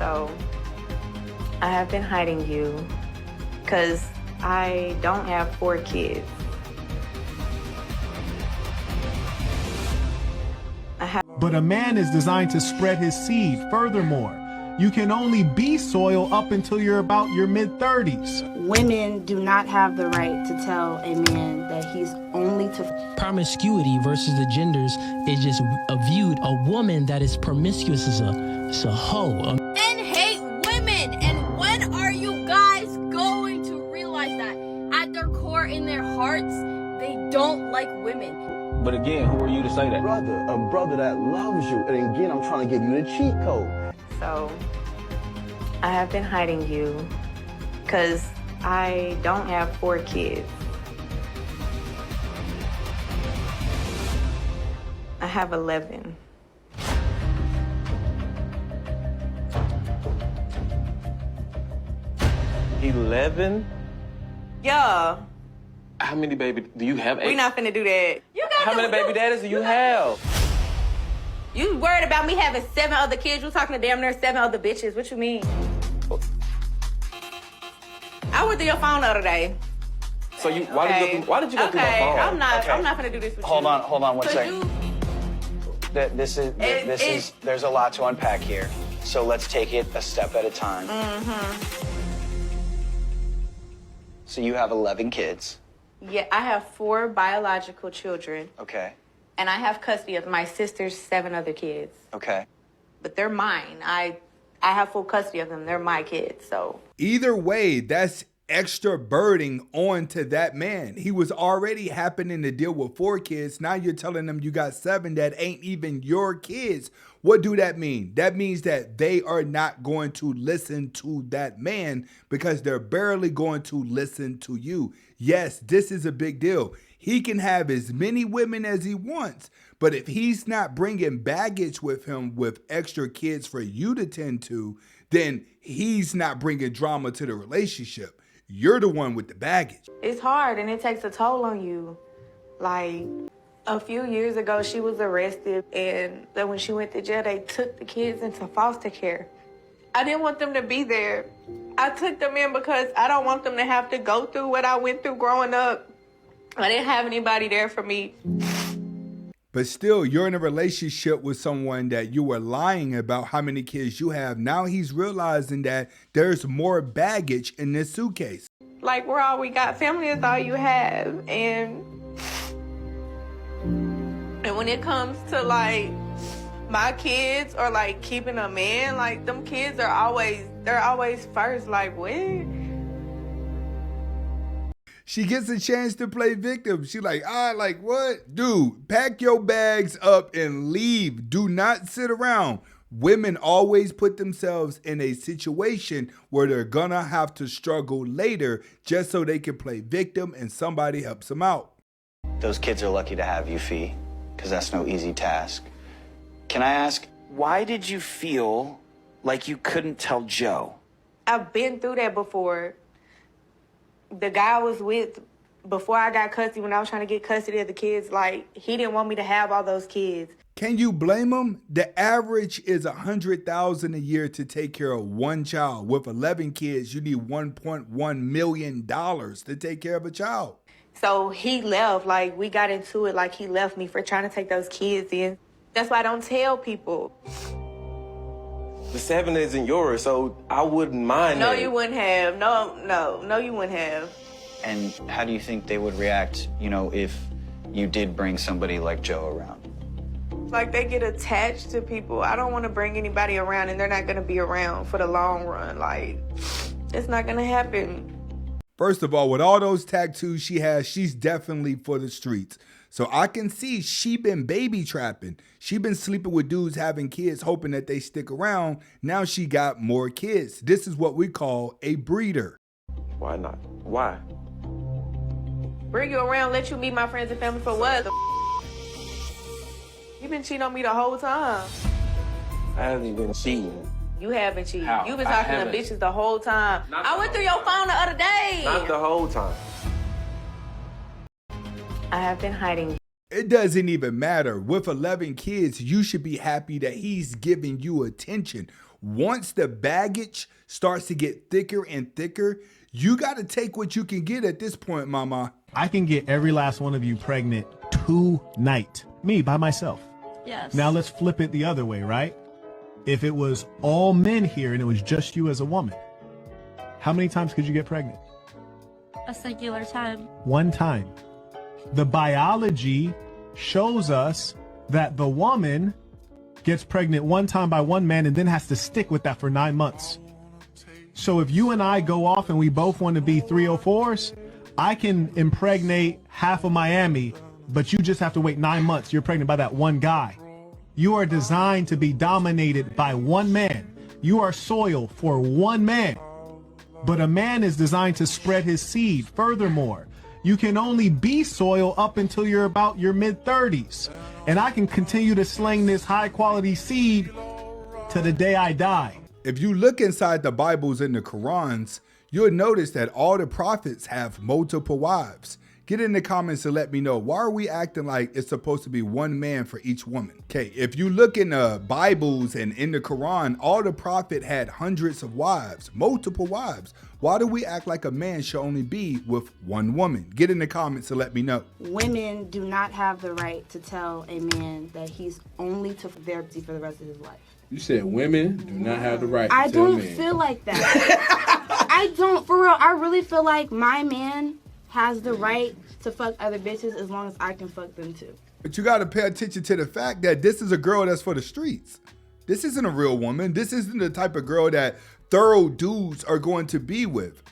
So I have been hiding you because I don't have 4 kids. But a man is designed to spread his seed. Furthermore, you can only be soil up until you're about your mid-30s. Women do not have the right to tell a man that he's only to... Promiscuity versus the genders is just viewed. A woman that is promiscuous is a hoe. And hate women. And when are you guys going to realize that? At their core, in their hearts, they don't like women. But again, who are you to say that? A brother that loves you. And again, I'm trying to give you the cheat code. So I have been hiding you because I don't have 4 kids. I have 11. Yeah. How many baby do you have? We not finna do that. You got How many baby daddies do you have? You worried about me having 7 other kids? You talking to damn near 7 other bitches. What you mean? I went through your phone the other day. So you why did you go through my phone? I'm not finna do this with you. Hold on one So second. There's a lot to unpack here. So let's take it a step at a time. So you have 11 kids. Yeah, I have 4 biological children. Okay. And I have custody of my sister's 7 other kids. Okay. But they're mine. I have full custody of them. They're my kids, so. Either way, that's extra burden onto that man. He was already happening to deal with 4 kids. Now you're telling them you got 7 that ain't even your kids. What do that mean? That means that they are not going to listen to that man because they're barely going to listen to you. Yes, this is a big deal. He can have as many women as he wants, but if he's not bringing baggage with him with extra kids for you to tend to, then he's not bringing drama to the relationship. You're the one with the baggage. It's hard and it takes a toll on you. Like, a few years ago, she was arrested, and then when she went to jail, they took the kids into foster care. I didn't want them to be there. I took them in because I don't want them to have to go through what I went through growing up. I didn't have anybody there for me. But still, you're in a relationship with someone that you were lying about how many kids you have. Now he's realizing that there's more baggage in this suitcase. Like, we're all we got. Family is all you have. And when it comes to, like, my kids or, like, keeping a man, like, them kids are always first. Like, what? She gets a chance to play victim. She like what? Dude, pack your bags up and leave. Do not sit around. Women always put themselves in a situation where they're gonna have to struggle later just so they can play victim and somebody helps them out. Those kids are lucky to have you, Fee, because that's no easy task. Can I ask, why did you feel like you couldn't tell Joe? I've been through that before. The guy I was with before I got custody, when I was trying to get custody of the kids, like, he didn't want me to have all those kids. Can you blame him? The average is $100,000 a year to take care of one child. With 11 kids, you need $1.1 million to take care of a child. So he left, like, we got into it, like, he left me for trying to take those kids in. That's why I don't tell people. The 7 isn't yours, so I wouldn't mind No, that. you wouldn't have. No, you wouldn't have. And how do you think they would react, if you did bring somebody like Joe around? Like, they get attached to people. I don't want to bring anybody around and they're not going to be around for the long run. Like, it's not going to happen. First of all, with all those tattoos she has, she's definitely for the streets. So I can see she been baby trapping. She been sleeping with dudes having kids, hoping that they stick around. Now she got more kids. This is what we call a breeder. Why not? Why? Bring you around, let you meet my friends and family for what? You've been cheating on me the whole time. I haven't been cheating. You have been cheating. How? You've been I talking to haven't. bitches the whole time. I went through your phone the other day. Not the whole time. I have been hiding. It doesn't even matter. With 11 kids, you should be happy that he's giving you attention. Once the baggage starts to get thicker and thicker, you got to take what you can get at this point, mama. I can get every last one of you pregnant tonight. Me, by myself. Yes. Now let's flip it the other way, right? If it was all men here and it was just you as a woman, how many times could you get pregnant? A singular time. One time. The biology shows us that the woman gets pregnant one time by one man and then has to stick with that for 9 months. So if you and I go off and we both want to be 304s, I can impregnate half of Miami, but you just have to wait 9 months. You're pregnant by that one guy. You are designed to be dominated by one man. You are soil for one man. But a man is designed to spread his seed. Furthermore, you can only be soil up until you're about your mid-30s. And I can continue to sling this high-quality seed to the day I die. If you look inside the Bibles and the Qurans, you'll notice that all the prophets have multiple wives. Get in the comments to let me know, why are we acting like it's supposed to be one man for each woman? Okay, if you look in the Bibles and in the Quran, all the prophet had hundreds of wives, multiple wives. Why do we act like a man should only be with one woman? Get in the comments to let me know. Women do not have the right to tell a man that he's only to therapy for the rest of his life. You said women do not have the right to I tell don't men. feel like that. I don't, for real. I really feel like my man has the right to fuck other bitches as long as I can fuck them too. But you got to pay attention to the fact that this is a girl that's for the streets. This isn't a real woman. This isn't the type of girl that thorough dudes are going to be with.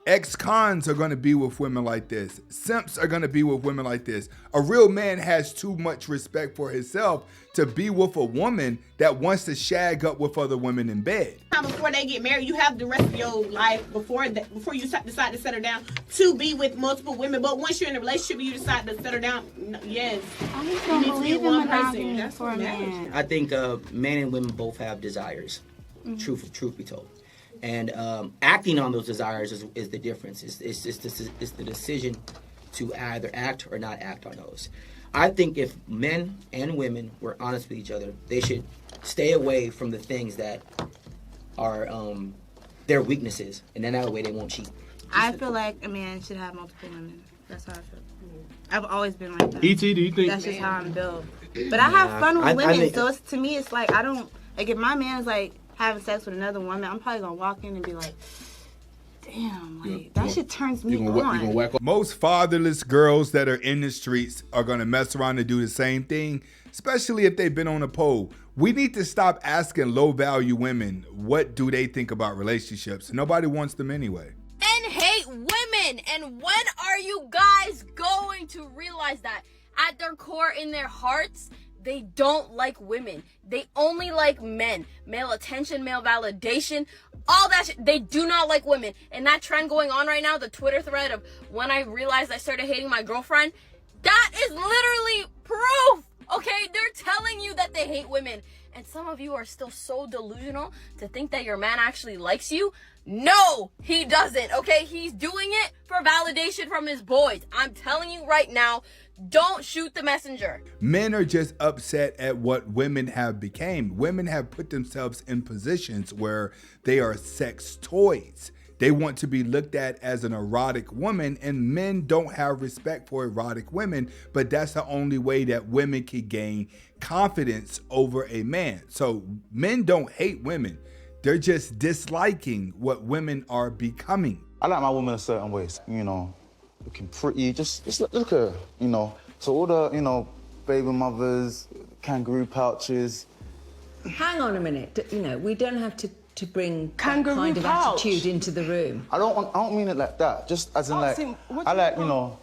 Ex-cons are going to be with women like this. Simps are going to be with women like this. A real man has too much respect for himself to be with a woman that wants to shag up with other women in bed. Before they get married, you have the rest of your life before you decide to settle down to be with multiple women. But once you're in a relationship, you decide to settle down. Yes, I just don't believe in monogamy That's for a what matters. man. I think men and women both have desires. Truth be told, and acting on those desires is the difference. It's the decision to either act or not act on those. I think if men and women were honest with each other, they should stay away from the things that are their weaknesses, and then that way they won't cheat. I feel like a man should have multiple women. That's how I feel. I've always been like that. E.T., do you think? That's just how I'm built. But I have fun with women, so it's, to me, it's like I don't like if my man's like having sex with another woman, I'm probably gonna walk in and be like, damn, like that shit turns me on. Most fatherless girls that are in the streets are going to mess around and do the same thing, especially if they've been on a pole. We need to stop asking low-value women what do they think about relationships. Nobody wants them anyway. And hate women. And when are you guys going to realize that at their core, in their hearts, they don't like women. They only like men. Male attention, male validation, all that shit. They do not like women. And that trend going on right now, the Twitter thread of when I realized I started hating my girlfriend, that is literally proof. Okay, they're telling you that they hate women. And some of you are still so delusional to think that your man actually likes you. No, he doesn't, okay? He's doing it for validation from his boys. I'm telling you right now, don't shoot the messenger. Men are just upset at what women have become. Women have put themselves in positions where they are sex toys. They want to be looked at as an erotic woman, and men don't have respect for erotic women, but that's the only way that women can gain confidence over a man. So men don't hate women. They're just disliking what women are becoming. I like my woman in certain ways, you know, looking pretty, just look at her, you know. So all the, you know, baby mothers, kangaroo pouches. Hang on a minute, you know, we don't have to bring Kangaroo that kind of pouch. attitude into the room. I don't mean it like that, just as in like, I like, you know,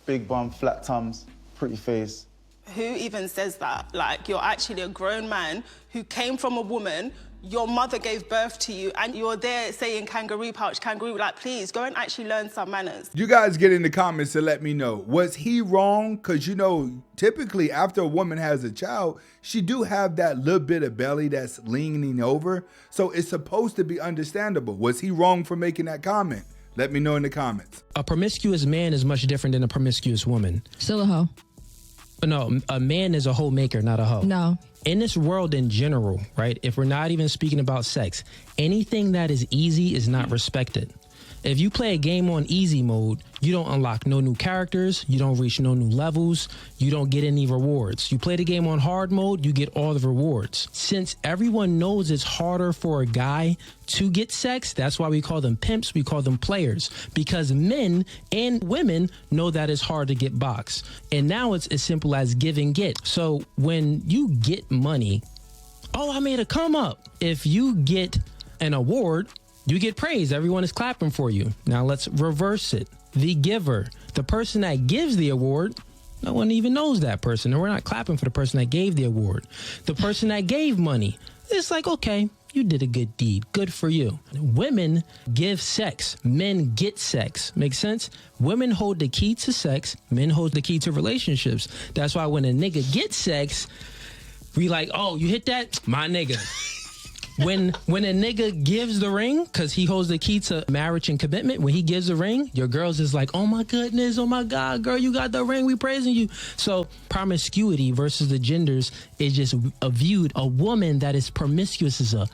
big bum, flat tums, pretty face. Who even says that? Like, you're actually a grown man who came from a woman, your mother gave birth to you, and you're there saying kangaroo pouch, kangaroo. Like, please, go and actually learn some manners. You guys get in the comments to let me know, was he wrong? Because, you know, typically after a woman has a child, she do have that little bit of belly that's leaning over. So it's supposed to be understandable. Was he wrong for making that comment? Let me know in the comments. A promiscuous man is much different than a promiscuous woman. Still a hoe. No, a man is a hoe maker, not a hoe. No. In this world in general, right, if we're not even speaking about sex, anything that is easy is not respected. If you play a game on easy mode, you don't unlock no new characters, you don't reach no new levels, you don't get any rewards. You play the game on hard mode, you get all the rewards. Since everyone knows it's harder for a guy to get sex, that's why we call them pimps, we call them players. Because men and women know that it's hard to get box. And now it's as simple as give and get. So when you get money, oh, I made a come up. If you get an award, you get praise. Everyone is clapping for you. Now let's reverse it. The giver, the person that gives the award, no one even knows that person. And we're not clapping for the person that gave the award. The person that gave money, it's like, okay, you did a good deed. Good for you. Women give sex. Men get sex. Make sense? Women hold the key to sex. Men hold the key to relationships. That's why when a nigga gets sex, we like, oh, you hit that? My nigga. When a nigga gives the ring, because he holds the key to marriage and commitment, when he gives the ring, your girls is like, oh my goodness, oh my God, girl, you got the ring, we praising you. So promiscuity versus the genders is just viewed. A woman that is promiscuous is a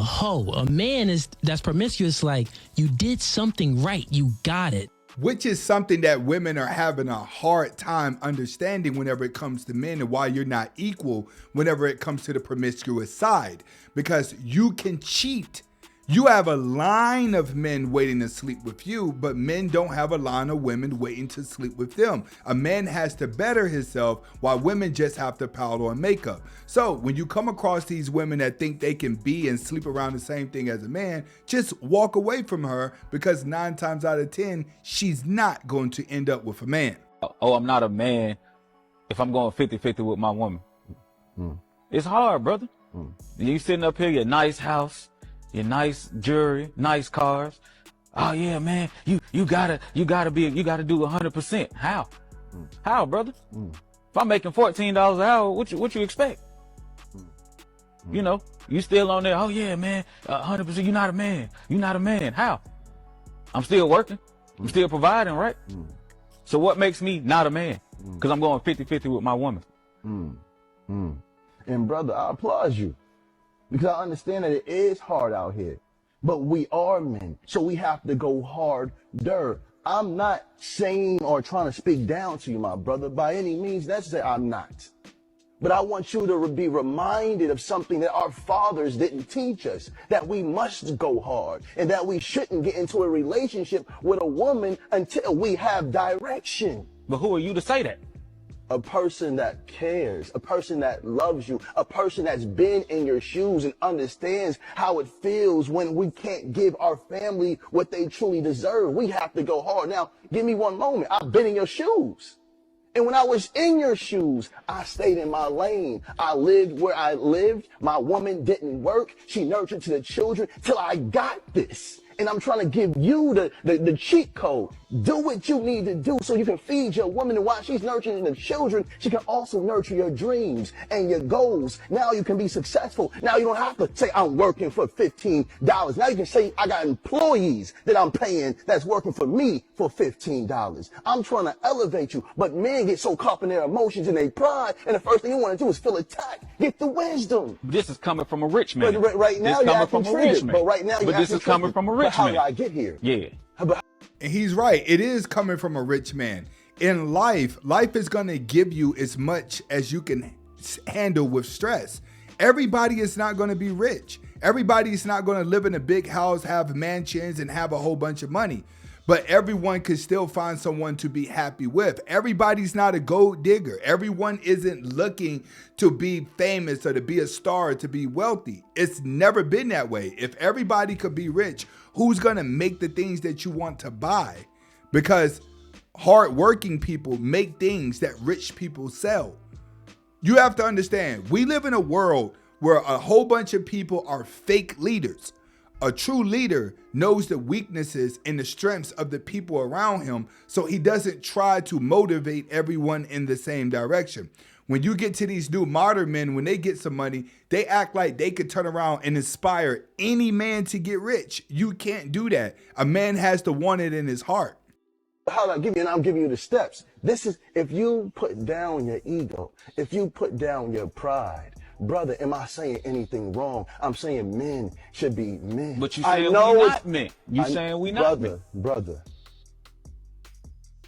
hoe. A man that's promiscuous, like, you did something right, you got it. Which is something that women are having a hard time understanding whenever it comes to men, and why you're not equal whenever it comes to the promiscuous side. Because you can cheat. You have a line of men waiting to sleep with you, but men don't have a line of women waiting to sleep with them. A man has to better himself, while women just have to powder on makeup. So when you come across these women that think they can be and sleep around the same thing as a man, just walk away from her, because 9 times out of 10, she's not going to end up with a man. Oh, I'm not a man if I'm going 50-50 with my woman. It's hard, brother. You sitting up here, your nice house, your nice jewelry, nice cars. Oh yeah, man, you gotta do 100%. How? How, brother? If I'm making $14 an hour, what you expect? You know, you still on there. Oh yeah, man, 100%. You're not a man. You're not a man. How? I'm still working. I'm still providing, right? So what makes me not a man? Because I'm going 50-50 with my woman. And brother, I applaud you, because I understand that it is hard out here, but we are men, so we have to go harder. I'm not saying or trying to speak down to you, my brother, by any means necessary. I'm not. But I want you to be reminded of something that our fathers didn't teach us, that we must go hard and that we shouldn't get into a relationship with a woman until we have direction. But who are you to say that? A person that cares, a person that loves you, a person that's been in your shoes and understands how it feels when we can't give our family what they truly deserve. We have to go hard. Now, give me one moment. I've been in your shoes. And when I was in your shoes, I stayed in my lane. I lived where I lived. My woman didn't work. She nurtured to the children till I got this. And I'm trying to give you the cheat code. Do what you need to do so you can feed your woman, and while she's nurturing the children, she can also nurture your dreams and your goals. Now you can be successful. Now you don't have to say, I'm working for $15. Now you can say, I got employees that I'm paying that's working for me for $15. I'm trying to elevate you, but men get so caught up in their emotions and their pride, and the first thing you want to do is feel attacked. Get the wisdom. This is coming from a rich man. But right now you're acting triggered. But right now you're But this is coming from a rich man. How did I get here? Yeah. And he's right. It is coming from a rich man. In life is going to give you as much as you can handle with stress. Everybody is not going to be rich. Everybody is not going to live in a big house, have mansions, and have a whole bunch of money. But everyone can still find someone to be happy with. Everybody's not a gold digger. Everyone isn't looking to be famous or to be a star or to be wealthy. It's never been that way. If everybody could be rich, who's going to make the things that you want to buy? Because hardworking people make things that rich people sell. You have to understand, we live in a world where a whole bunch of people are fake leaders. A true leader knows the weaknesses and the strengths of the people around him, so he doesn't try to motivate everyone in the same direction. When you get to these new modern men, when they get some money, they act like they could turn around and inspire any man to get rich. You can't do that. A man has to want it in his heart. How I give you, and I'm giving you the steps. This is, if you put down your ego, if you put down your pride, brother, am I saying anything wrong? I'm saying men should be men. But you saying we not men. You saying we not men. Brother,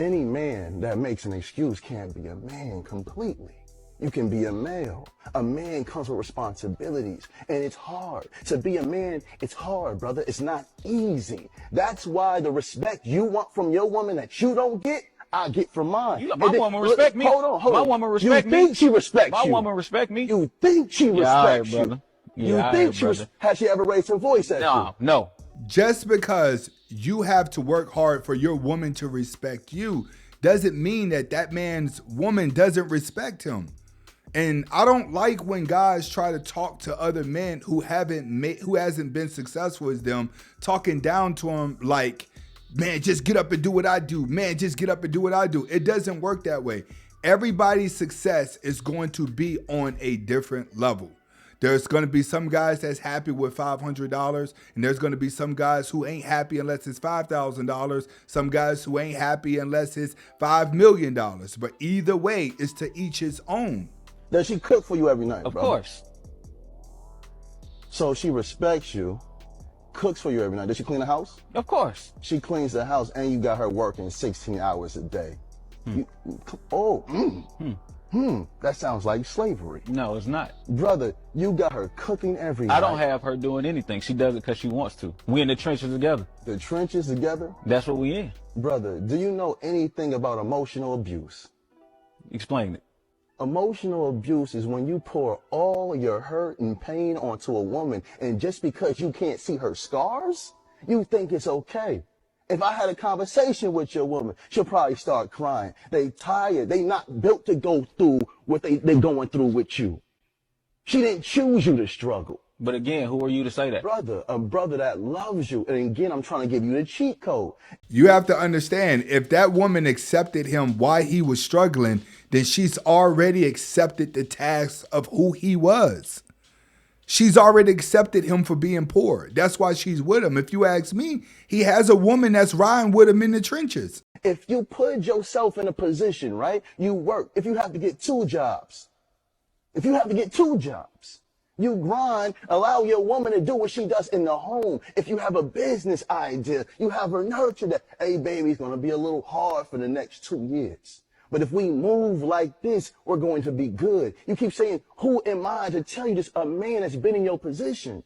any man that makes an excuse can't be a man completely. You can be a male. A man comes with responsibilities, and it's hard. To be a man, it's hard, brother. It's not easy. That's why the respect you want from your woman that you don't get, I get from mine. My woman respect me. Hold on. My woman respect me. You think she respects you? My woman respect me. You think she respects you? Brother. You think she has she ever raised her voice at you? No. Just because you have to work hard for your woman to respect you doesn't mean that that man's woman doesn't respect him. And I don't like when guys try to talk to other men who hasn't been successful as them, talking down to them like, man, just get up and do what I do. Man, just get up and do what I do. It doesn't work that way. Everybody's success is going to be on a different level. There's going to be some guys that's happy with $500, and there's going to be some guys who ain't happy unless it's $5,000, some guys who ain't happy unless it's $5 million. But either way, it's to each his own. Does she cook for you every night, Of bro? course. So she respects you, cooks for you every night. Does she clean the house? Of course. She cleans the house, and you got her working 16 hours a day. That sounds like slavery. No, it's not. Brother, you got her cooking every night. I don't have her doing anything. She does it because she wants to. We in the trenches together. The trenches together? That's what we in. Brother, do you know anything about emotional abuse? Explain it. Emotional abuse is when you pour all your hurt and pain onto a woman, and just because you can't see her scars, you think it's okay. If I had a conversation with your woman, she'll probably start crying. They tired. They not built to go through what they're going through with you. She didn't choose you to struggle. But again, who are you to say that? Brother, a brother that loves you. And again, I'm trying to give you the cheat code. You have to understand, if that woman accepted him while he was struggling, then she's already accepted the task of who he was. She's already accepted him for being poor. That's why she's with him. If you ask me, he has a woman that's riding with him in the trenches. If you put yourself in a position, right, you work. If you have to get 2 jobs, you grind, allow your woman to do what she does in the home. If you have a business idea, you have her nurture that, hey, baby, it's going to be a little hard for the next 2 years. But if we move like this, we're going to be good. You keep saying, who am I to tell you this? A man that's been in your position.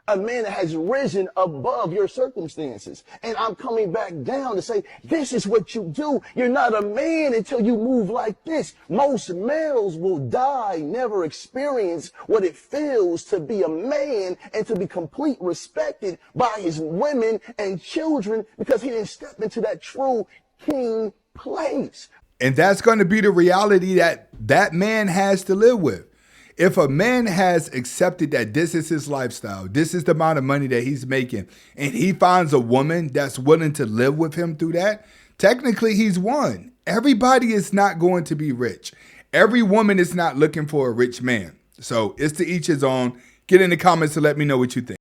A man that has risen above your circumstances. And I'm coming back down to say, this is what you do. You're not a man until you move like this. Most males will die, never experience what it feels to be a man and to be completely respected by his women and children because he didn't step into that true king place. And that's going to be the reality that that man has to live with. If a man has accepted that this is his lifestyle, this is the amount of money that he's making, and he finds a woman that's willing to live with him through that, technically he's won. Everybody is not going to be rich. Every woman is not looking for a rich man. So it's to each his own. Get in the comments to let me know what you think.